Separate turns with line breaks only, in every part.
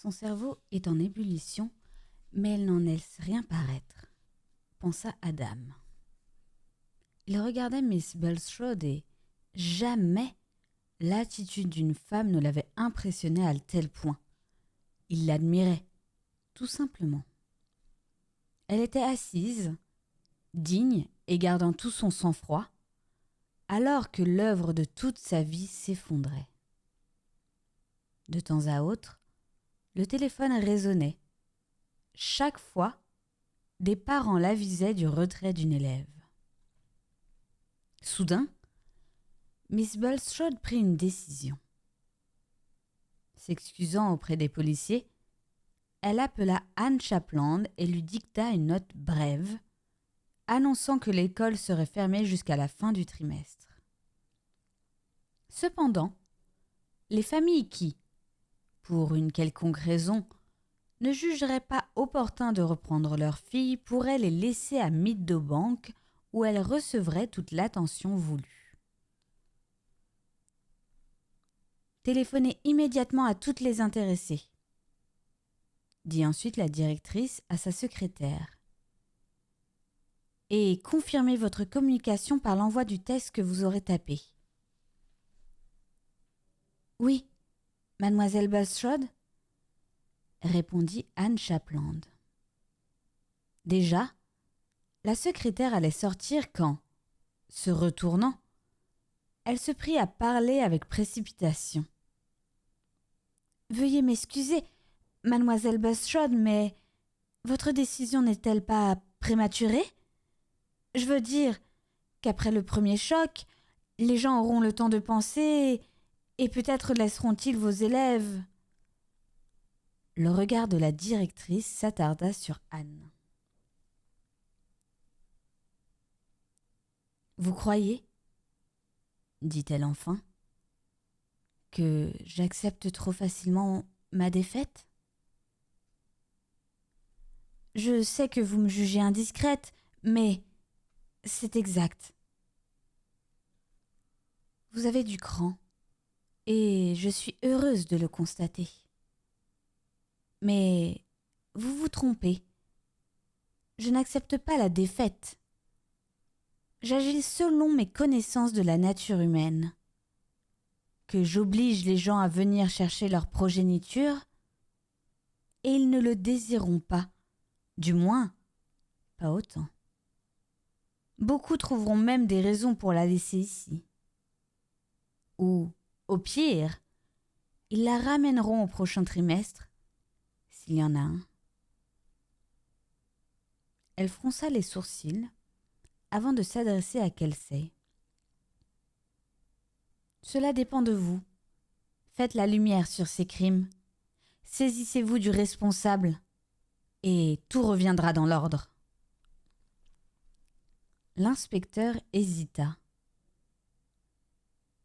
Son cerveau est en ébullition, mais elle n'en laisse rien paraître, pensa Adam. Il regardait Miss Bulstrode et jamais l'attitude d'une femme ne l'avait impressionné à tel point. Il l'admirait, tout simplement. Elle était assise, digne et gardant tout son sang-froid, alors que l'œuvre de toute sa vie s'effondrait. De temps à autre, le téléphone résonnait. Chaque fois, des parents l'avisaient du retrait d'une élève. Soudain, Miss Bulstrode prit une décision. S'excusant auprès des policiers, elle appela Anne Shapland et lui dicta une note brève, annonçant que l'école serait fermée jusqu'à la fin du trimestre. Cependant, les familles qui, pour une quelconque raison, ne jugeraient pas opportun de reprendre leurs filles pourraient les laisser à Meadowbank où elles recevraient toute l'attention voulue. Téléphonez immédiatement à toutes les intéressées, dit ensuite la directrice à sa secrétaire. Et confirmez votre communication par l'envoi du texte que vous aurez tapé. Oui, mademoiselle Bulstrode, répondit Anne Shapland. Déjà, la secrétaire allait sortir quand, se retournant, elle se prit à parler avec précipitation. Veuillez m'excuser, mademoiselle Bulstrode, mais votre décision n'est-elle pas prématurée ? Je veux dire qu'après le premier choc, les gens auront le temps de penser et peut-être laisseront-ils vos élèves. Le regard de la directrice s'attarda sur Anne. Vous croyez, dit-elle enfin, que j'accepte trop facilement ma défaite ? Je sais que vous me jugez indiscrète, mais c'est exact. Vous avez du cran, et je suis heureuse de le constater. Mais vous vous trompez. Je n'accepte pas la défaite. J'agis selon mes connaissances de la nature humaine. Que j'oblige les gens à venir chercher leur progéniture, et ils ne le désireront pas, du moins, pas autant. Beaucoup trouveront même des raisons pour la laisser ici. Ou, au pire, ils la ramèneront au prochain trimestre, s'il y en a un. Elle fronça les sourcils avant de s'adresser à Kelsey. Cela dépend de vous. Faites la lumière sur ces crimes. Saisissez-vous du responsable et tout reviendra dans l'ordre. L'inspecteur hésita.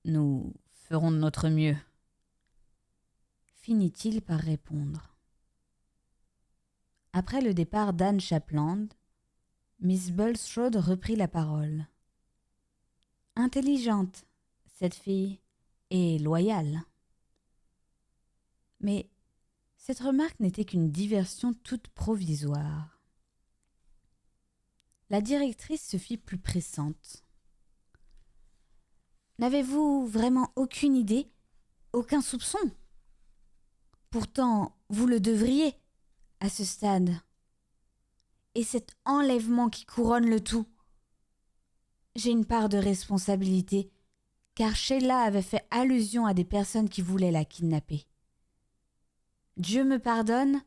Nous ferons de notre mieux, finit-il par répondre. Après le départ d'Anne Shapland, Miss Bulstrode reprit la parole. Intelligente, cette fille, et loyale. Mais cette remarque n'était qu'une diversion toute provisoire. La directrice se fit plus pressante. N'avez-vous vraiment aucune idée, aucun soupçon ? Pourtant, vous le devriez, à ce stade. Et cet enlèvement qui couronne le tout. J'ai une part de responsabilité, car Sheila avait fait allusion à des personnes qui voulaient la kidnapper. Dieu me pardonne,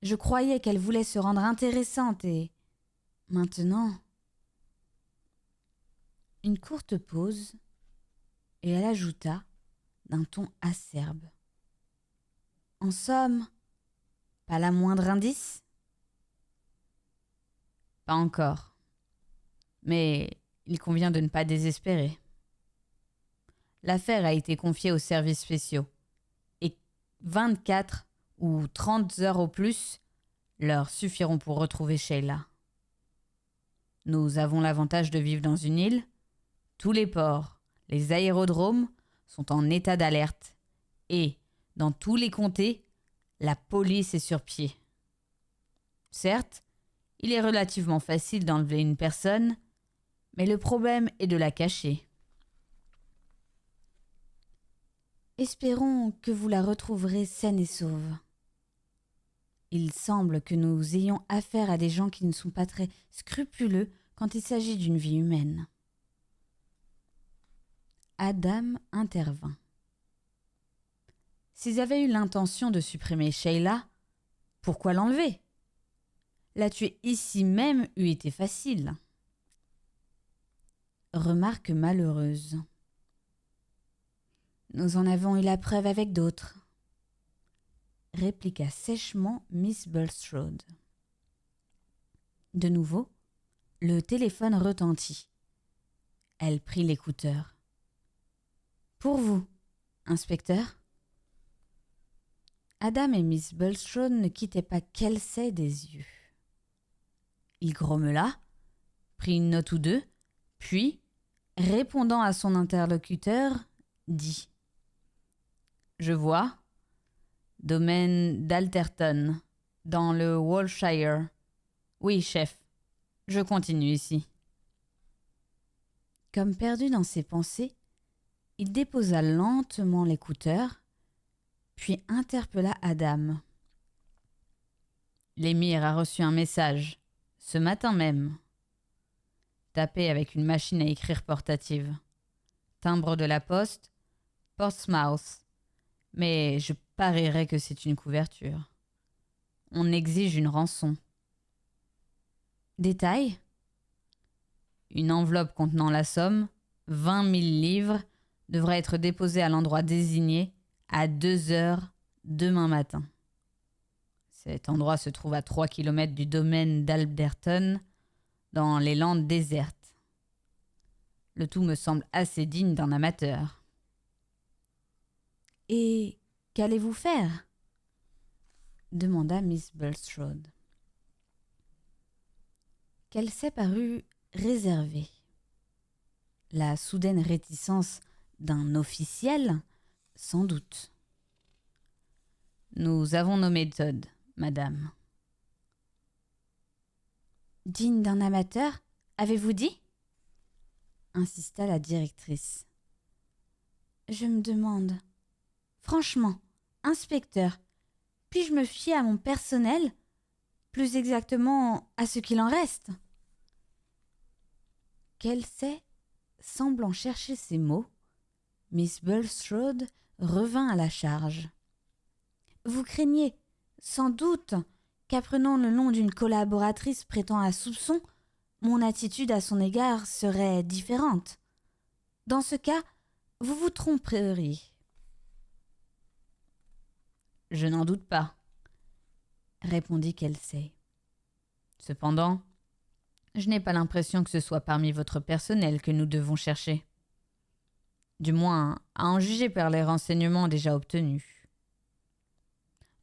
je croyais qu'elle voulait se rendre intéressante et... Maintenant... Une courte pause, et elle ajouta, d'un ton acerbe. En somme, pas la moindre indice ? Pas encore. Mais il convient de ne pas désespérer. L'affaire a été confiée aux services spéciaux, et 24 ou 30 heures au plus leur suffiront pour retrouver Sheila. Nous avons l'avantage de vivre dans une île. Tous les ports, les aérodromes sont en état d'alerte et, dans tous les comtés, la police est sur pied. Certes, il est relativement facile d'enlever une personne, mais le problème est de la cacher. Espérons que vous la retrouverez saine et sauve. Il semble que nous ayons affaire à des gens qui ne sont pas très scrupuleux quand il s'agit d'une vie humaine. Adam intervint. S'ils avaient eu l'intention de supprimer Sheila, pourquoi l'enlever? La tuer ici même eût été facile. Remarque malheureuse. Nous en avons eu la preuve avec d'autres, répliqua sèchement Miss Bulstrode. De nouveau, le téléphone retentit. Elle prit l'écouteur. Pour vous, inspecteur. Adam et Miss Bulstrode ne quittaient pas Kelsey des yeux. Il grommela, prit une note ou deux, puis, répondant à son interlocuteur, dit « Je vois. Domaine d'Alterton, dans le Wiltshire. Oui, chef. Je continue ici. » Comme perdu dans ses pensées, il déposa lentement l'écouteur, puis interpella Adam. « L'émir a reçu un message, ce matin même. » Tapé avec une machine à écrire portative. Timbre de la poste, Portsmouth. Mais je parierais que c'est une couverture. On exige une rançon. Détail. Une enveloppe contenant la somme, 20 000 livres, devra être déposée à l'endroit désigné à 2 heures demain matin. Cet endroit se trouve à 3 kilomètres du domaine d'Alderton, dans les landes désertes. Le tout me semble assez digne d'un amateur. « Et qu'allez-vous faire ?» demanda Miss Bulstrode. Kelsey parut réservée. La soudaine réticence d'un officiel, sans doute. « Nous avons nos méthodes, madame. » « Digne d'un amateur, avez-vous dit ?» insista la directrice. « Je me demande. Franchement, inspecteur, puis-je me fier à mon personnel, plus exactement à ce qu'il en reste ?» Kelsey, semblant chercher ses mots, Miss Bulstrode revint à la charge. « Vous craignez, sans doute, qu'apprenant le nom d'une collaboratrice prêtant à soupçon, mon attitude à son égard serait différente. Dans ce cas, vous vous tromperiez. » « Je n'en doute pas, » répondit Kelsey. « Cependant, je n'ai pas l'impression que ce soit parmi votre personnel que nous devons chercher. Du moins, à en juger par les renseignements déjà obtenus.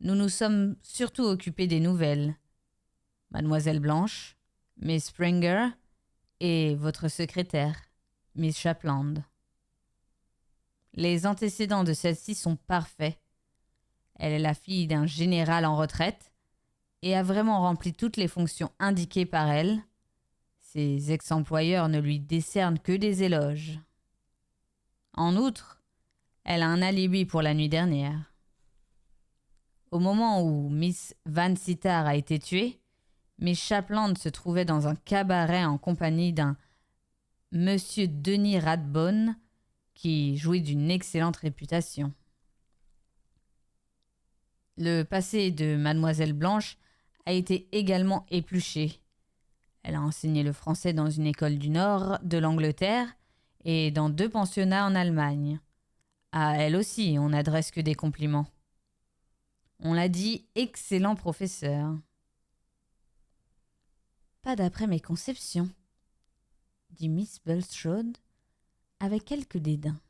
Nous nous sommes surtout occupés des nouvelles. Mademoiselle Blanche, Miss Springer et votre secrétaire, Miss Shapland. Les antécédents de celle-ci sont parfaits. Elle est la fille d'un général en retraite et a vraiment rempli toutes les fonctions indiquées par elle. Ses ex-employeurs ne lui décernent que des éloges. En outre, elle a un alibi pour la nuit dernière. Au moment où Miss Van Sittard a été tuée, Miss Shapland se trouvait dans un cabaret en compagnie d'un Monsieur Denis Radbone qui jouit d'une excellente réputation. Le passé de Mademoiselle Blanche a été également épluché. Elle a enseigné le français dans une école du nord de l'Angleterre et dans 2 pensionnats en Allemagne. À elle aussi, on n'adresse que des compliments. On l'a dit, excellent professeur. Pas d'après mes conceptions, dit Miss Bulstrode avec quelque dédain.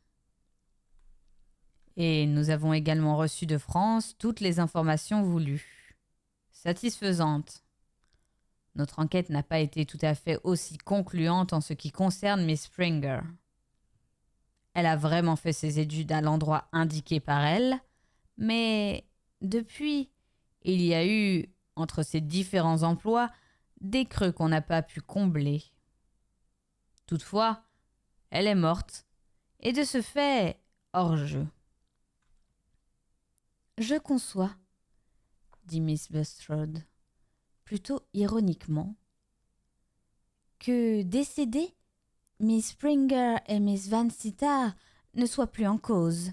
Et nous avons également reçu de France toutes les informations voulues. Satisfaisantes. Notre enquête n'a pas été tout à fait aussi concluante en ce qui concerne Miss Springer. Elle a vraiment fait ses études à l'endroit indiqué par elle, mais depuis, Il y a eu, entre ces différents emplois, des creux qu'on n'a pas pu combler. Toutefois, elle est morte, et de ce fait, hors jeu. Je conçois, dit Miss Bulstrode, plutôt ironiquement, que décédées, Miss Springer et Miss Van Sittard ne soient plus en cause.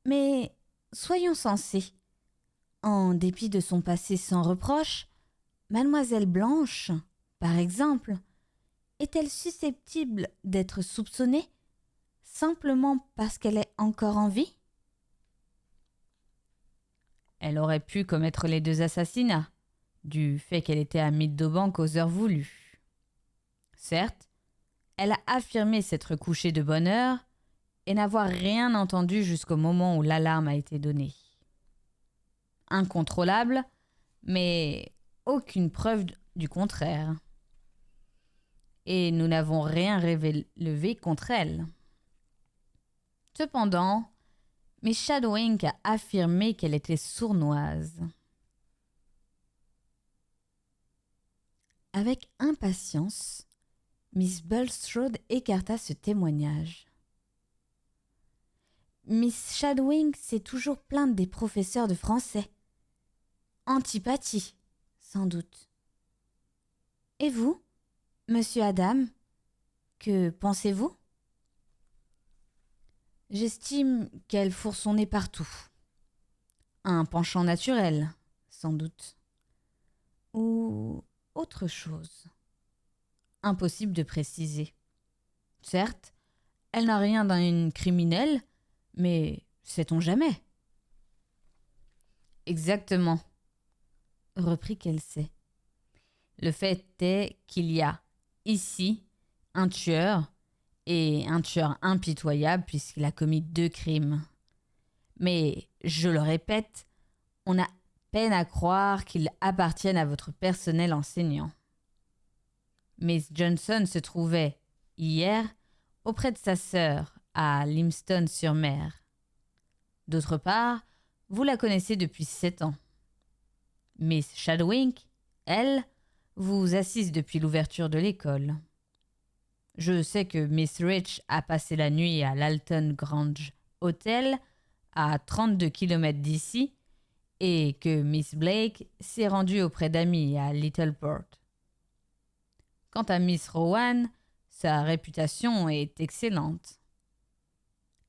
Mais soyons sensés. En dépit de son passé sans reproche, Mademoiselle Blanche, par exemple, est-elle susceptible d'être soupçonnée simplement parce qu'elle est encore en vie? Elle aurait pu commettre les 2 assassinats, du fait qu'elle était à Meadowbank aux heures voulues. Certes, elle a affirmé s'être couchée de bonne heure et n'avoir rien entendu jusqu'au moment où l'alarme a été donnée. Incontrôlable, mais aucune preuve du contraire. Et nous n'avons rien relevé contre elle. Cependant, Miss Shadowink a affirmé qu'elle était sournoise. Avec impatience, Miss Bulstrode écarta ce témoignage. Miss Shadowink s'est toujours plainte des professeurs de français. Antipathie, sans doute. Et vous, monsieur Adam, que pensez-vous? J'estime qu'elle fourre son nez partout. Un penchant naturel, sans doute. Ou autre chose. Impossible de préciser. Certes, elle n'a rien d'une criminelle, mais sait-on jamais? Exactement, reprit Kelsey. Le fait est qu'il y a ici un tueur, et un tueur impitoyable puisqu'il a commis 2 crimes. Mais, je le répète, on a peine à croire qu'il appartienne à votre personnel enseignant. Miss Johnson se trouvait, hier, auprès de sa sœur, à Limston-sur-Mer. D'autre part, vous la connaissez depuis 7 ans. Miss Shadowink, elle, vous assiste depuis l'ouverture de l'école. Je sais que Miss Rich a passé la nuit à l'Alton Grange Hotel, à 32 km d'ici, et que Miss Blake s'est rendue auprès d'amis à Littleport. Quant à Miss Rowan, sa réputation est excellente.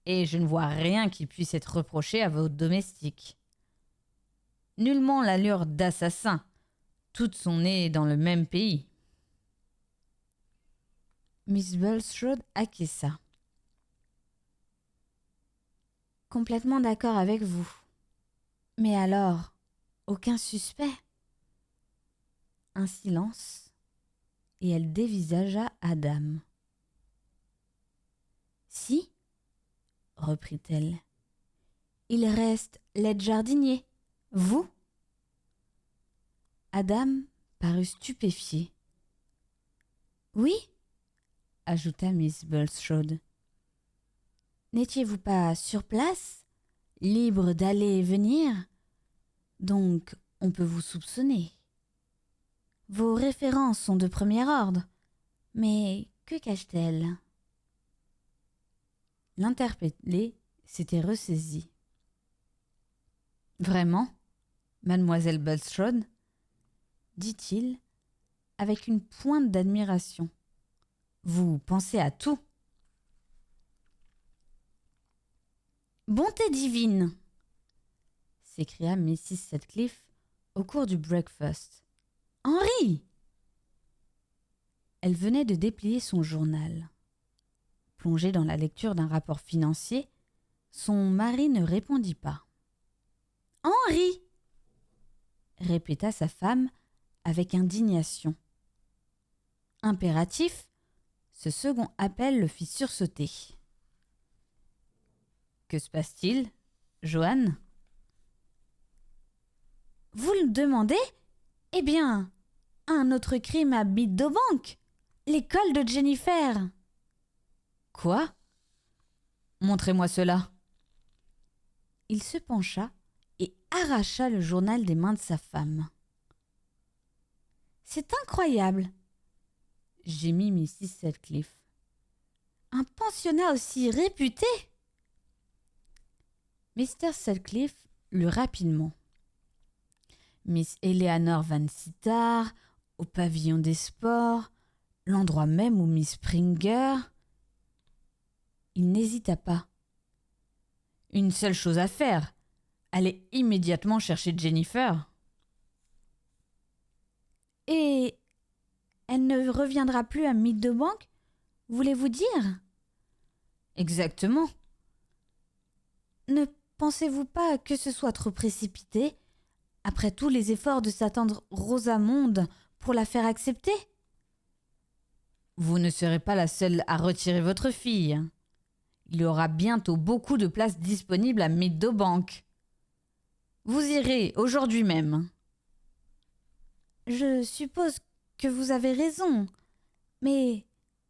Et je ne vois rien qui puisse être reproché à vos domestiques. Nullement l'allure d'assassin, toutes sont nées dans le même pays. Miss Bulstrode acquiesça. Complètement d'accord avec vous. Mais alors, aucun suspect? Un silence, et elle dévisagea Adam. Si, reprit-elle. Il reste l'aide jardinier, vous? Adam parut stupéfié. Oui, ajouta Miss Bulstrode. N'étiez-vous pas sur place, libre d'aller et venir? Donc on peut vous soupçonner. Vos références sont de premier ordre, mais que cache-t-elle? L'interpellé s'était ressaisi. Vraiment, mademoiselle Bulstrode, dit-il avec une pointe d'admiration. Vous pensez à tout. Bonté divine, s'écria Mrs. Sutcliffe au cours du breakfast. Henri! Elle venait de déplier son journal. Plongée dans la lecture d'un rapport financier, son mari ne répondit pas. Henri! Répéta sa femme avec indignation. Impératif, ce second appel le fit sursauter. Que se passe-t-il, Joanne? Vous le demandez? Eh bien, un autre crime à Meadowbank, l'école de Jennifer. Quoi? Montrez-moi cela. Il se pencha et arracha le journal des mains de sa femme. « C'est incroyable !» gémit Mrs. Selcliffe. « Un pensionnat aussi réputé !» Mr. Selcliffe lut rapidement. Miss Eleanor Van Sittard, au pavillon des sports, l'endroit même où Miss Springer. Il n'hésita pas. Une seule chose à faire, aller immédiatement chercher Jennifer. Et elle ne reviendra plus à Meadowbank, voulez-vous dire? Exactement. Ne pensez-vous pas que ce soit trop précipité, après tous les efforts de s'attendre Rosamonde pour la faire accepter? Vous ne serez pas la seule à retirer votre fille. Il y aura bientôt beaucoup de places disponibles à Meadowbank. Vous irez aujourd'hui même. Je suppose que vous avez raison, mais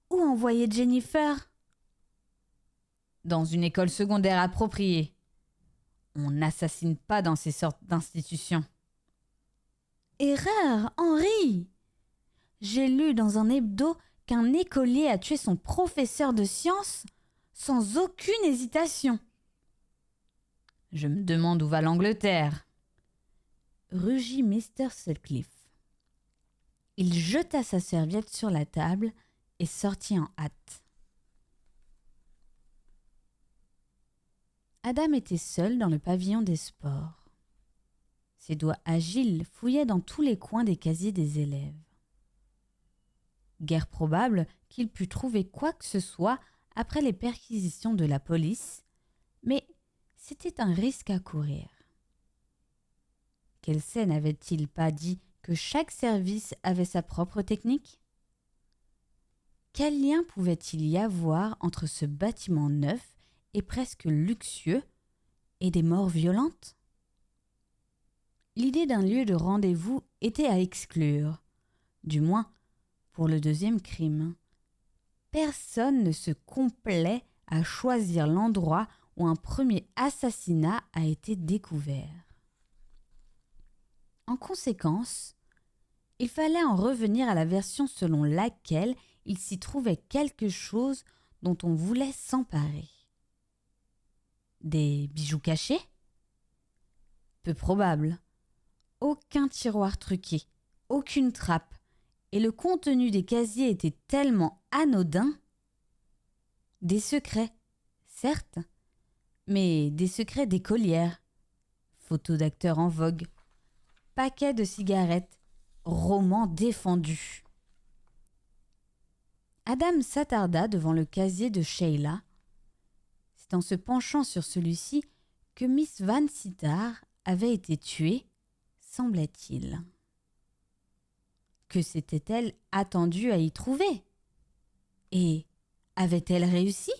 où envoyer Jennifer? Dans une école secondaire appropriée. On n'assassine pas dans ces sortes d'institutions. Erreur, Henri! J'ai lu dans un hebdo qu'un écolier a tué son professeur de sciences sans aucune hésitation. Je me demande où va l'Angleterre. Rugit Mr. Selcliffe. Il jeta sa serviette sur la table et sortit en hâte. Adam était seul dans le pavillon des sports. Ses doigts agiles fouillaient dans tous les coins des casiers des élèves. Guère probable qu'il pût trouver quoi que ce soit après les perquisitions de la police, mais c'était un risque à courir. Kelsen n'avait-il pas dit que chaque service avait sa propre technique? Quel lien pouvait-il y avoir entre ce bâtiment neuf et presque luxueux et des morts violentes? L'idée d'un lieu de rendez-vous était à exclure, du moins pour le deuxième crime. Personne ne se complaît à choisir l'endroit où un premier assassinat a été découvert. En conséquence, il fallait en revenir à la version selon laquelle il s'y trouvait quelque chose dont on voulait s'emparer. Des bijoux cachés? Peu probable. Aucun tiroir truqué, aucune trappe, et le contenu des casiers était tellement anodin. Des secrets, certes, mais des secrets d'écolières, photos d'acteurs en vogue, paquets de cigarettes, romans défendus. Adam s'attarda devant le casier de Sheila. C'est en se penchant sur celui-ci que Miss Van Sittard avait été tuée, semblait-il. Que s'était-elle attendue à y trouver? Et avait-elle réussi?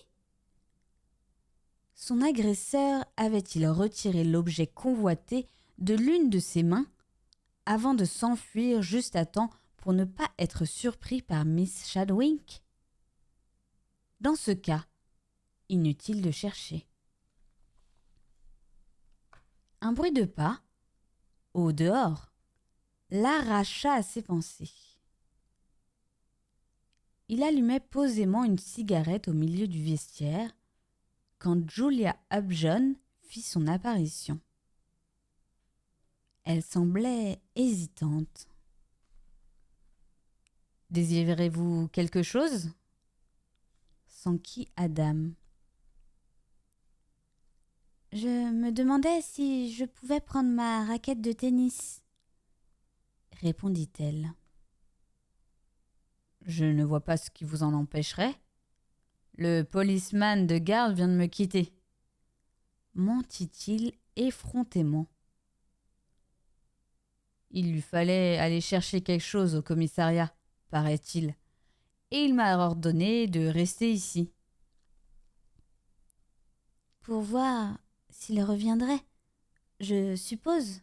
Son agresseur avait-il retiré l'objet convoité de l'une de ses mains avant de s'enfuir juste à temps pour ne pas être surpris par Miss Chadwick? Dans ce cas, inutile de chercher. Un bruit de pas, au dehors, l'arracha à ses pensées. Il allumait posément une cigarette au milieu du vestiaire quand Julia Upjohn fit son apparition. Elle semblait hésitante. « Désirez-vous quelque chose ?» s'enquit Adam. « Je me demandais si je pouvais prendre ma raquette de tennis, » répondit-elle. « Je ne vois pas ce qui vous en empêcherait. Le policeman de garde vient de me quitter, » mentit-il effrontément. Il lui fallait aller chercher quelque chose au commissariat, paraît-il, et il m'a ordonné de rester ici. Pour voir s'il reviendrait, je suppose.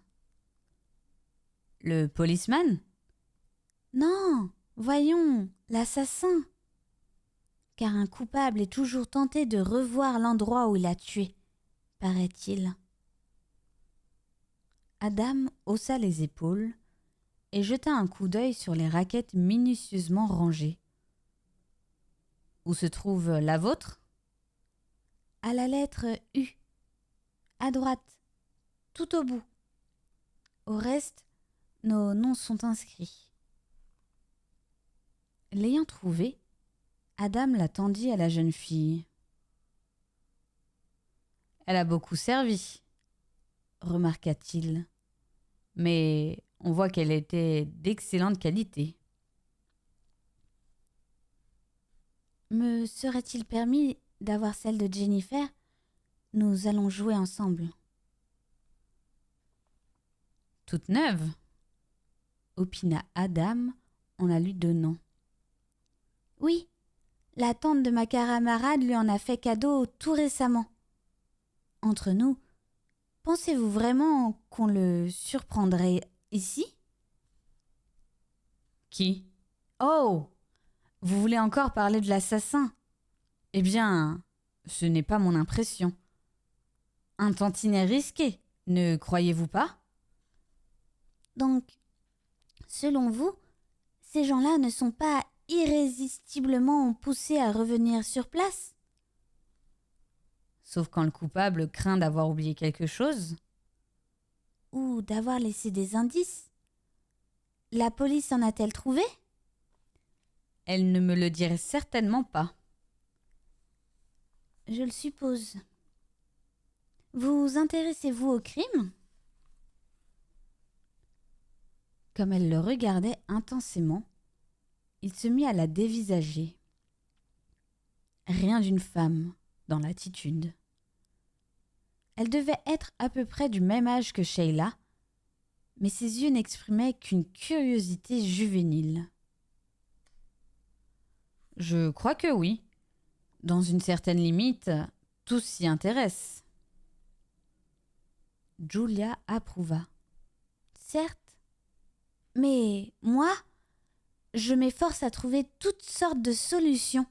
Le policeman? Non, voyons, l'assassin. Car un coupable est toujours tenté de revoir l'endroit où il a tué, paraît-il. Adam haussa les épaules et jeta un coup d'œil sur les raquettes minutieusement rangées. « Où se trouve la vôtre ?»« À la lettre U, à droite, tout au bout. Au reste, nos noms sont inscrits. » L'ayant trouvée, Adam la tendit à la jeune fille. « Elle a beaucoup servi, » remarqua-t-il, « mais on voit qu'elle était d'excellente qualité. » Me serait-il permis d'avoir celle de Jennifer ? Nous allons jouer ensemble. Toute neuve, opina Adam en la lui donnant. Oui, la tante de ma camarade lui en a fait cadeau tout récemment. Entre nous, pensez-vous vraiment qu'on le surprendrait ici ? Qui ? Oh ! Vous voulez encore parler de l'assassin ? Eh bien, ce n'est pas mon impression. Un tantinet risqué, ne croyez-vous pas ? Donc, selon vous, ces gens-là ne sont pas irrésistiblement poussés à revenir sur place ? Sauf quand le coupable craint d'avoir oublié quelque chose. Ou d'avoir laissé des indices. La police en a-t-elle trouvé ? Elle ne me le dirait certainement pas. Je le suppose. Vous intéressez-vous au crime ? Comme elle le regardait intensément, il se mit à la dévisager. Rien d'une femme dans l'attitude. Elle devait être à peu près du même âge que Sheila, mais ses yeux n'exprimaient qu'une curiosité juvénile. Je crois que oui. Dans une certaine limite, tous s'y intéressent. Julia approuva. Certes, mais moi, je m'efforce à trouver toutes sortes de solutions.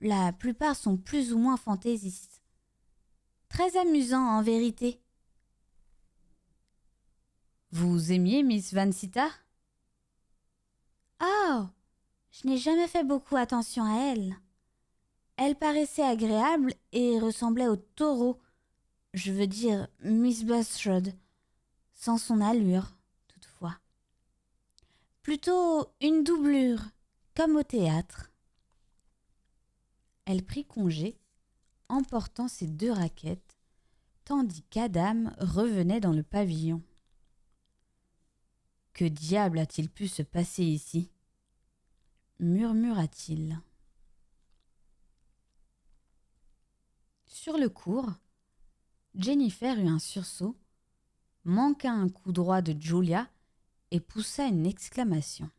La plupart sont plus ou moins fantaisistes. Très amusant en vérité. Vous aimiez Miss Vansita ? Oh, je n'ai jamais fait beaucoup attention à elle. Elle paraissait agréable et ressemblait au taureau, je veux dire Miss Bulstrode, sans son allure, toutefois. Plutôt une doublure, comme au théâtre. Elle prit congé, emportant ses 2 raquettes, tandis qu'Adam revenait dans le pavillon. « Que diable a-t-il pu se passer ici ?» murmura-t-il. Sur le cours, Jennifer eut un sursaut, manqua un coup droit de Julia et poussa une exclamation.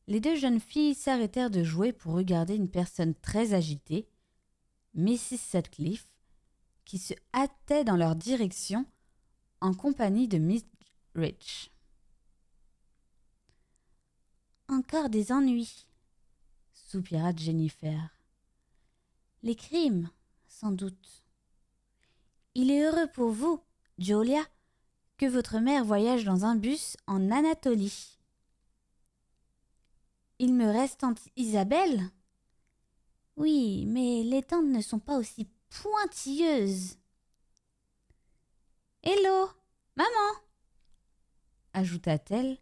Les 2 jeunes filles s'arrêtèrent de jouer pour regarder une personne très agitée, Mrs. Sutcliffe, qui se hâtait dans leur direction en compagnie de Miss Rich. « Encore des ennuis, » soupira Jennifer. « Les crimes, sans doute. Il est heureux pour vous, Julia, que votre mère voyage dans un bus en Anatolie. Il me reste tante Isabelle. Oui, mais les tantes ne sont pas aussi pointilleuses. Hello, maman, ajouta-t-elle,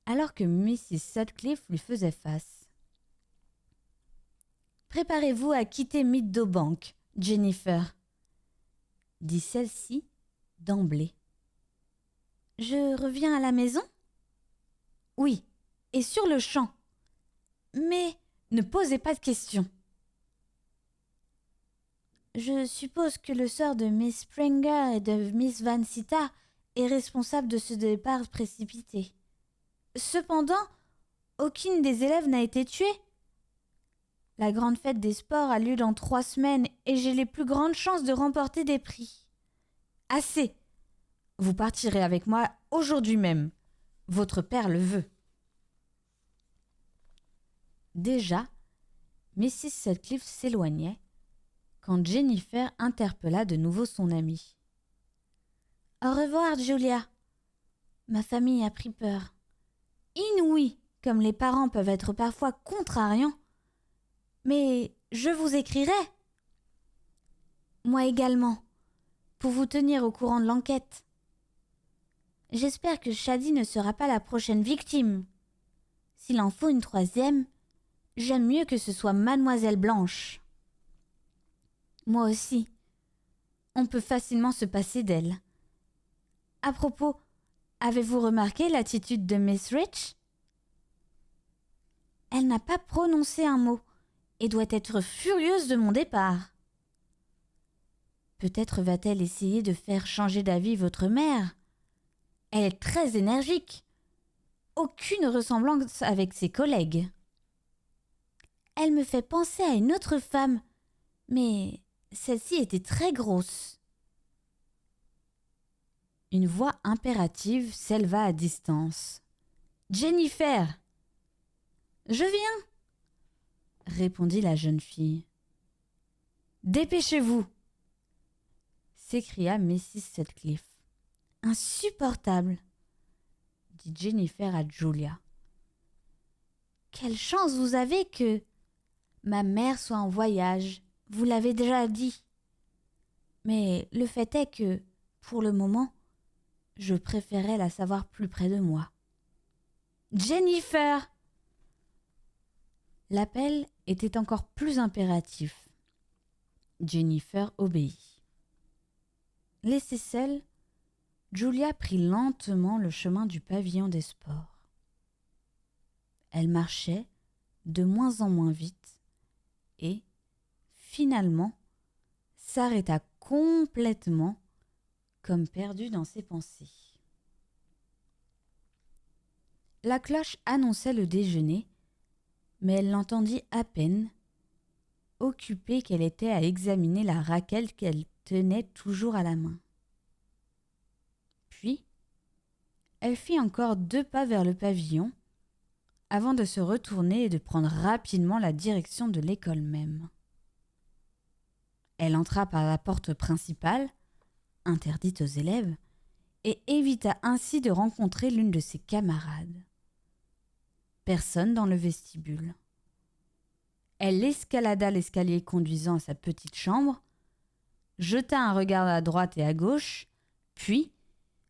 alors que Mrs. Sutcliffe lui faisait face. Préparez-vous à quitter Meadowbank, Jennifer, dit celle-ci d'emblée. Je reviens à la maison ? Oui, et sur le champ. Mais ne posez pas de questions. Je suppose que le sort de Miss Springer et de Miss Vansita est responsable de ce départ précipité. Cependant, aucune des élèves n'a été tuée. La grande fête des sports a lieu dans 3 semaines et j'ai les plus grandes chances de remporter des prix. Assez. Vous partirez avec moi aujourd'hui même. Votre père le veut. Déjà, Mrs. Sutcliffe s'éloignait quand Jennifer interpella de nouveau son amie. Au revoir, Julia. Ma famille a pris peur. Inouï, comme les parents peuvent être parfois contrariants. Mais je vous écrirai. Moi également, pour vous tenir au courant de l'enquête. J'espère que Shadi ne sera pas la prochaine victime. S'il en faut une troisième, j'aime mieux que ce soit Mademoiselle Blanche. Moi aussi. On peut facilement se passer d'elle. À propos, avez-vous remarqué l'attitude de Miss Rich? Elle n'a pas prononcé un mot et doit être furieuse de mon départ. Peut-être va-t-elle essayer de faire changer d'avis votre mère. Elle est très énergique. Aucune ressemblance avec ses collègues. Elle me fait penser à une autre femme, mais celle-ci était très grosse. Une voix impérative s'éleva à distance. « Jennifer !»« Je viens !» répondit la jeune fille. « Dépêchez-vous !» s'écria Mrs. Sutcliffe. « Insupportable !» dit Jennifer à Julia. « Quelle chance vous avez que ma mère soit en voyage, vous l'avez déjà dit. Mais le fait est que, pour le moment, je préférais la savoir plus près de moi. « Jennifer !» L'appel était encore plus impératif. Jennifer obéit. Laissée seule, Julia prit lentement le chemin du pavillon des sports. Elle marchait de moins en moins vite et, finalement, s'arrêta complètement, comme perdue dans ses pensées. La cloche annonçait le déjeuner, mais elle l'entendit à peine, occupée qu'elle était à examiner la raquette qu'elle tenait toujours à la main. Puis, elle fit encore 2 pas vers le pavillon, avant de se retourner et de prendre rapidement la direction de l'école même. Elle entra par la porte principale, interdite aux élèves, et évita ainsi de rencontrer l'une de ses camarades. Personne dans le vestibule. Elle escalada l'escalier conduisant à sa petite chambre, jeta un regard à droite et à gauche, puis,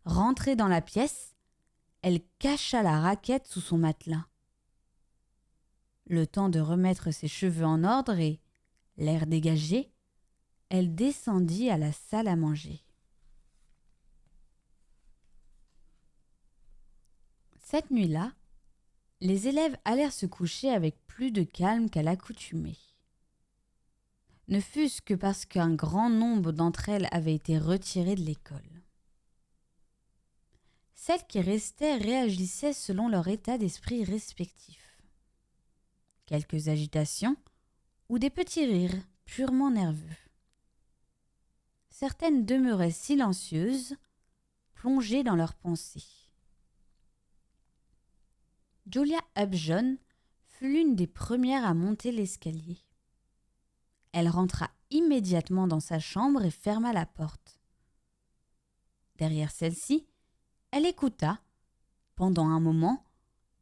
rentrée dans la pièce, elle cacha la raquette sous son matelas. Le temps de remettre ses cheveux en ordre et, l'air dégagé, elle descendit à la salle à manger. Cette nuit-là, les élèves allèrent se coucher avec plus de calme qu'à l'accoutumée. Ne fût-ce que parce qu'un grand nombre d'entre elles avaient été retirées de l'école. Celles qui restaient réagissaient selon leur état d'esprit respectif. Quelques agitations ou des petits rires purement nerveux. Certaines demeuraient silencieuses, plongées dans leurs pensées. Julia Upjohn fut l'une des premières à monter l'escalier. Elle rentra immédiatement dans sa chambre et ferma la porte. Derrière celle-ci, elle écouta, pendant un moment,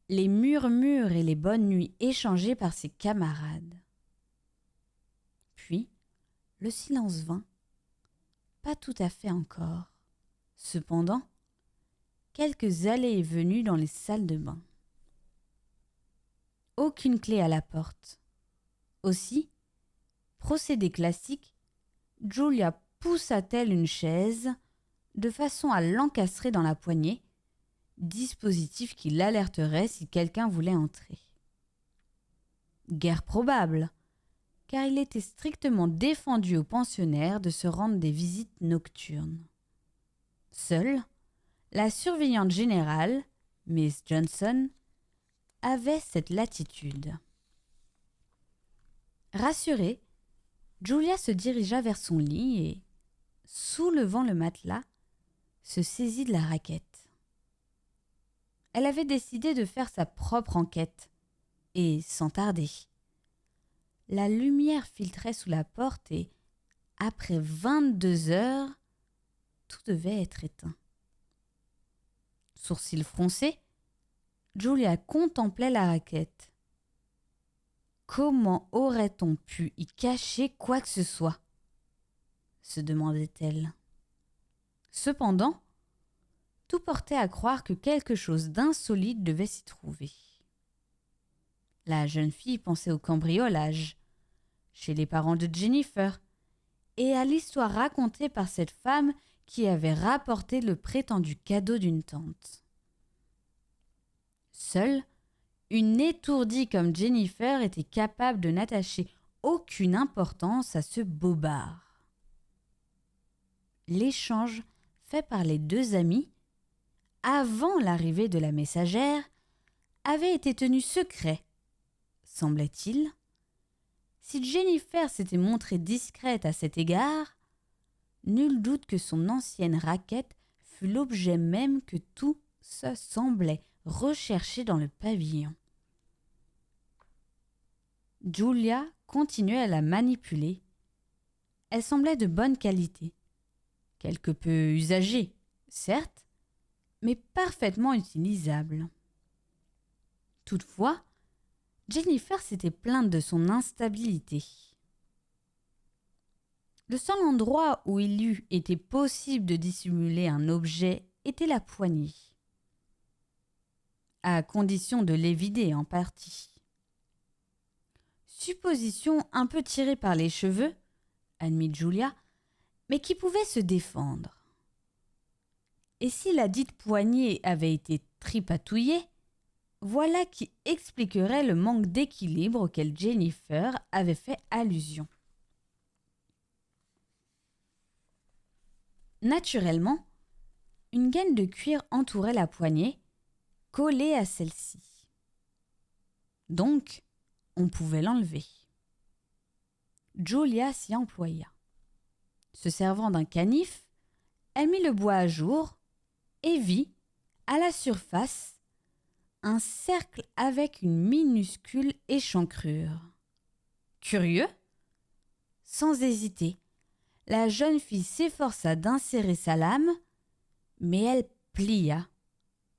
les murmures et les bonnes nuits échangées par ses camarades. Puis, le silence vint, pas tout à fait encore. Cependant, quelques allées et venues dans les salles de bain. Aucune clé à la porte. Aussi, procédé classique, Julia poussa-t-elle une chaise de façon à l'encastrer dans la poignée, dispositif qui l'alerterait si quelqu'un voulait entrer. Guère probable, car il était strictement défendu aux pensionnaires de se rendre des visites nocturnes. Seule, la surveillante générale, Miss Johnson, avait cette latitude. Rassurée, Julia se dirigea vers son lit et, soulevant le matelas, se saisit de la raquette. Elle avait décidé de faire sa propre enquête, et sans tarder. La lumière filtrait sous la porte et, après 22 heures, tout devait être éteint. Sourcils froncés, Julia contemplait la raquette. Comment aurait-on pu y cacher quoi que ce soit ? Se demandait-elle. Cependant, tout portait à croire que quelque chose d'insolite devait s'y trouver. La jeune fille pensait au cambriolage chez les parents de Jennifer et à l'histoire racontée par cette femme qui avait rapporté le prétendu cadeau d'une tante. Seule, une étourdie comme Jennifer était capable de n'attacher aucune importance à ce bobard. L'échange fait par les deux amis, avant l'arrivée de la messagère, avait été tenu secret, semblait-il. Si Jennifer s'était montrée discrète à cet égard, nul doute que son ancienne raquette fut l'objet même que tout se semblait rechercher dans le pavillon. Julia continuait à la manipuler. Elle semblait de bonne qualité, quelque peu usagée, certes, mais parfaitement utilisable. Toutefois, Jennifer s'était plainte de son instabilité. Le seul endroit où il eût été possible de dissimuler un objet était la poignée, à condition de l'évider en partie. Supposition un peu tirée par les cheveux, admit Julia, mais qui pouvait se défendre. Et si la dite poignée avait été tripatouillée, voilà qui expliquerait le manque d'équilibre auquel Jennifer avait fait allusion. Naturellement, une gaine de cuir entourait la poignée, collée à celle-ci. Donc, on pouvait l'enlever. Julia s'y employa. Se servant d'un canif, elle mit le bois à jour et vit, à la surface, un cercle avec une minuscule échancrure. Curieux ? Sans hésiter, la jeune fille s'efforça d'insérer sa lame, mais elle plia.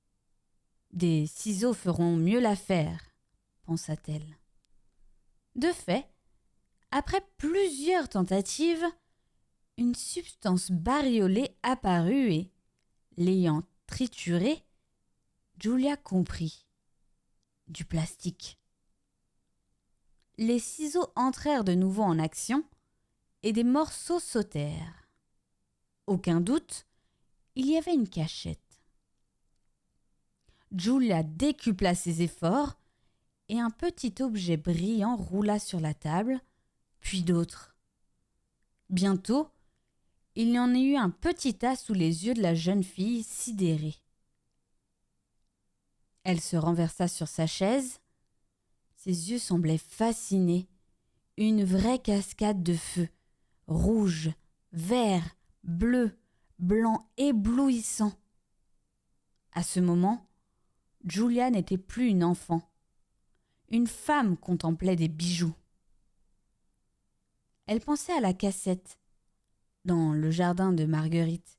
« Des ciseaux feront mieux l'affaire », pensa-t-elle. De fait, après plusieurs tentatives, une substance bariolée apparut et, l'ayant triturée, Julia comprit. Du plastique. Les ciseaux entrèrent de nouveau en action et des morceaux sautèrent. Aucun doute, il y avait une cachette. Julia décupla ses efforts et un petit objet brillant roula sur la table, puis d'autres. Bientôt, il y en eut un petit tas sous les yeux de la jeune fille sidérée. Elle se renversa sur sa chaise. Ses yeux semblaient fascinés. Une vraie cascade de feu, rouge, vert, bleu, blanc éblouissant. À ce moment, Julia n'était plus une enfant. Une femme contemplait des bijoux. Elle pensait à la cassette. Dans le jardin de Marguerite,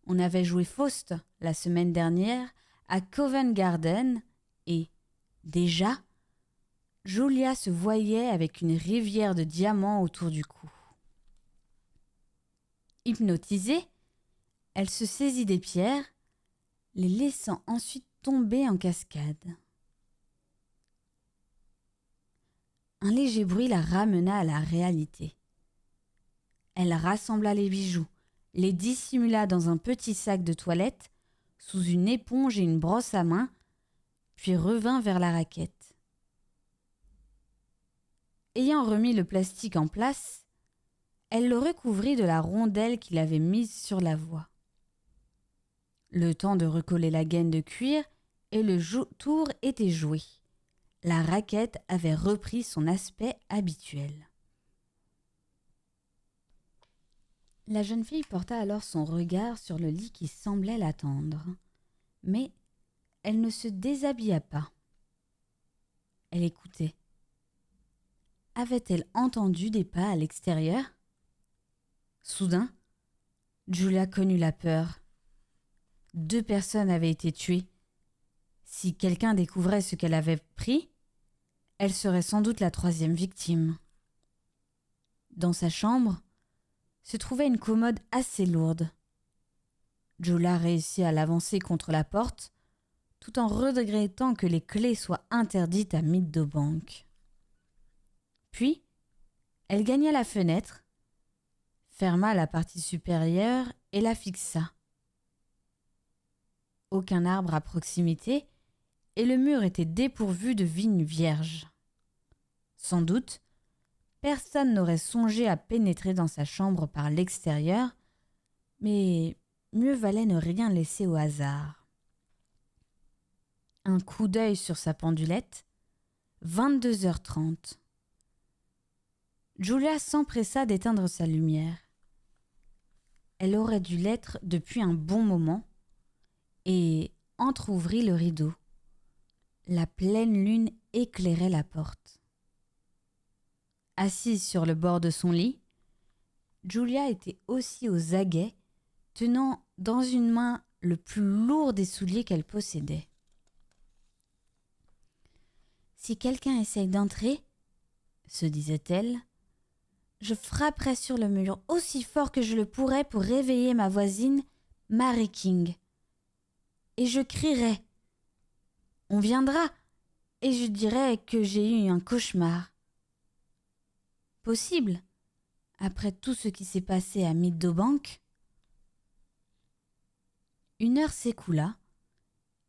on avait joué Faust la semaine dernière à Covent Garden et, déjà, Julia se voyait avec une rivière de diamants autour du cou. Hypnotisée, elle se saisit des pierres, les laissant ensuite tomber en cascade. Un léger bruit la ramena à la réalité. Elle rassembla les bijoux, les dissimula dans un petit sac de toilette, sous une éponge et une brosse à main, puis revint vers la raquette. Ayant remis le plastique en place, elle le recouvrit de la rondelle qu'il avait mise sur la voie. Le temps de recoller la gaine de cuir et le tour était joué. La raquette avait repris son aspect habituel. La jeune fille porta alors son regard sur le lit qui semblait l'attendre. Mais elle ne se déshabilla pas. Elle écoutait. Avait-elle entendu des pas à l'extérieur ? Soudain, Julia connut la peur. 2 personnes avaient été tuées. Si quelqu'un découvrait ce qu'elle avait pris, elle serait sans doute la 3e victime. Dans sa chambre se trouvait une commode assez lourde. Julia réussit à l'avancer contre la porte, tout en regrettant que les clés soient interdites à Meadowbank. Puis, elle gagna la fenêtre, ferma la partie supérieure et la fixa. Aucun arbre à proximité et le mur était dépourvu de vignes vierges. Sans doute, personne n'aurait songé à pénétrer dans sa chambre par l'extérieur, mais mieux valait ne rien laisser au hasard. Un coup d'œil sur sa pendulette, 22h30. Julia s'empressa d'éteindre sa lumière. Elle aurait dû l'être depuis un bon moment et entr'ouvrit le rideau. La pleine lune éclairait la porte. Assise sur le bord de son lit, Julia était aussi aux aguets, tenant dans une main le plus lourd des souliers qu'elle possédait. Si quelqu'un essaye d'entrer, se disait-elle, je frapperai sur le mur aussi fort que je le pourrai pour réveiller ma voisine, Mary King. Et je crierai. On viendra et je dirai que j'ai eu un cauchemar. Possible, après tout ce qui s'est passé à Meadowbank. 1 heure s'écoula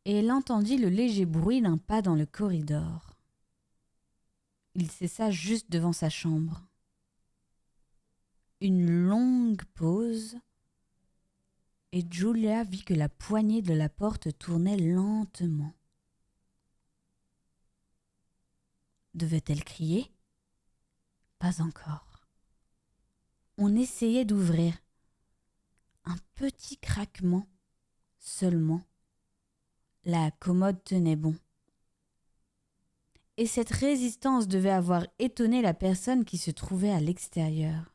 et elle entendit le léger bruit d'un pas dans le corridor. Il cessa juste devant sa chambre. Une longue pause et Julia vit que la poignée de la porte tournait lentement. Devait-elle crier ? Pas encore. On essayait d'ouvrir. Un petit craquement seulement. La commode tenait bon. Et cette résistance devait avoir étonné la personne qui se trouvait à l'extérieur.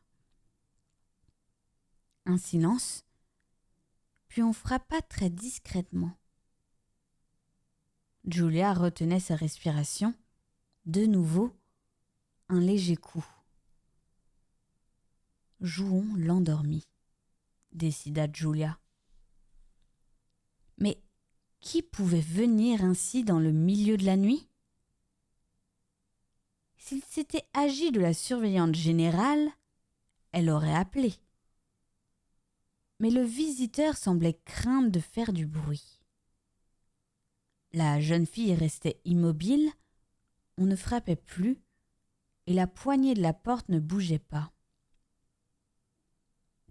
Un silence, puis on frappa très discrètement. Julia retenait sa respiration. De nouveau, un léger coup. Jouons l'endormi, décida Julia. Mais qui pouvait venir ainsi dans le milieu de la nuit ? S'il s'était agi de la surveillante générale, elle aurait appelé. Mais le visiteur semblait craindre de faire du bruit. La jeune fille restait immobile, on ne frappait plus, et la poignée de la porte ne bougeait pas.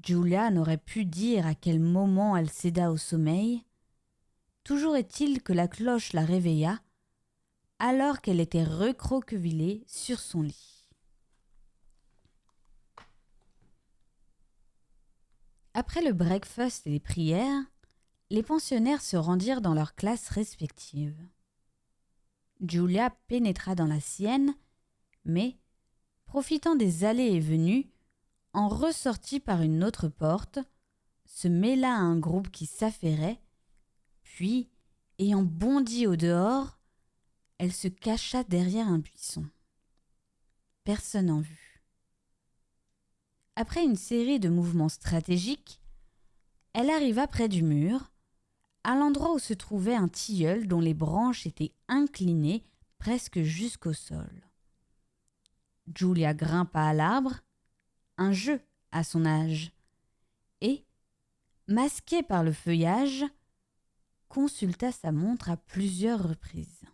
Julia n'aurait pu dire à quel moment elle céda au sommeil. Toujours est-il que la cloche la réveilla, alors qu'elle était recroquevillée sur son lit. Après le breakfast et les prières, les pensionnaires se rendirent dans leurs classes respectives. Julia pénétra dans la sienne, mais, profitant des allées et venues, en ressortit par une autre porte, se mêla à un groupe qui s'affairait, puis, ayant bondi au dehors, elle se cacha derrière un buisson. Personne en vue. Après une série de mouvements stratégiques, elle arriva près du mur, à l'endroit où se trouvait un tilleul dont les branches étaient inclinées presque jusqu'au sol. Julia grimpa à l'arbre, un jeu à son âge, et, masquée par le feuillage, consulta sa montre à plusieurs reprises.